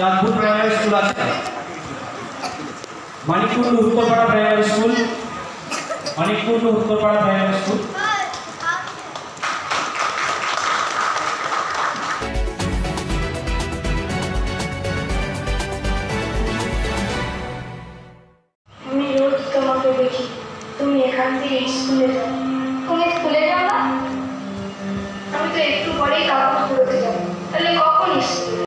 Chandpur primary school আছে, Manikkunda Uttarpara primary school, Manikkunda Uttarpara primary school. আমি রোজ তোমাকে দেখি, তুমি এখান থেকে স্কুলে যাও। তুমি স্কুলে যাও না? আমি তো একটু পরেই কাপড় ধুতে যাব, তাহলে কখন স্কুলে?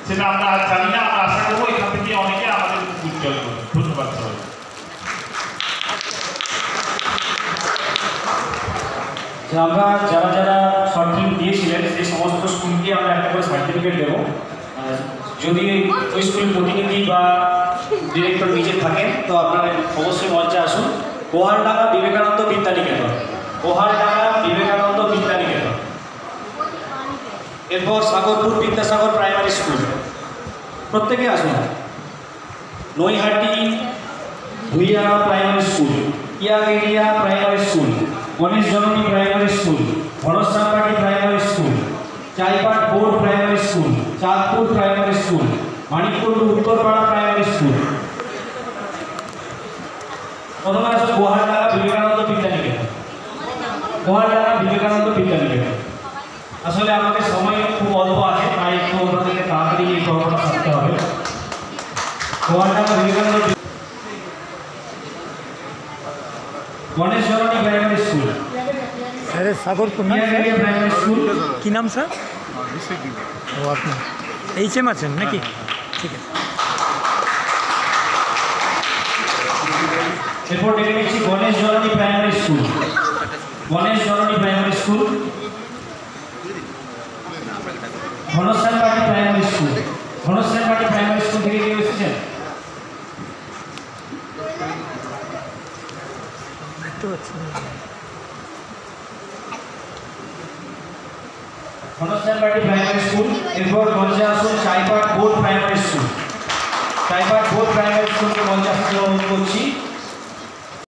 সেটা আমরা জানি না, আমরা আশা করবো এখান থেকে অনেকে আমাদের উজ্জ্বল করবে। ধন্যবাদ সবাই। আমরা যারা যারা শর্ট ফিল্ম দিয়েছিলেন সেই সমস্ত স্কুলকে আমরা একটা করে সার্টিফিকেট দেবো। যদি ওই স্কুল প্রতিনিধি বা ডিরেক্টর নিজে থাকেন তো আপনারা অবশ্যই মঞ্চে আসুন। গোহালডাঙ্গা বিবেকানন্দ বিদ্যানিকেতন, গোহালডাঙ্গা বিবেকানন্দ বিদ্যানিকেতন। এরপর সাগরপুর বিদ্যাসাগর প্রাইমারি স্কুল, প্রত্যেকে আসুন। Naihati Bhuiya primary school, Yageria primary school, Ganesh Janani primary school, Bharsapati primary school, Chaipat board primary school, Chandpur primary school, Manikkunda Uttarpara primary school. প্রথমে আসুন গোহালডাঙ্গা বিবেকানন্দ বিদ্যানিকেতন, গোহালডাঙ্গা বিবেকানন্দ বিদ্যানিকেতন। আসলে আমাদের সময় খুব অল্প আছে, তাই একটু ওনাদেরকে তাড়াতাড়ি এই গল্পটা করতে হবে। গোহালডাঙ্গা Vivekananda, Ganesh Janani primary school, sir Sagarpur primary school. কি নাম স্যার? ও আপনি এইচএম আছেন নাকি? ঠিক আছে। এরপর ডেকে নিচ্ছি Ganesh Janani primary school, Ganesh Janani primary school, Ghanashyambati primary school, Ghanashyambati primary school থেকে কেউ এসেছেন? Ghanashyambati primary school. এরপর মঞ্চে আসুন Chaipat board primary school, Chaipat board primary স্কুলকে মঞ্চে আসতে অনুরোধ করছি।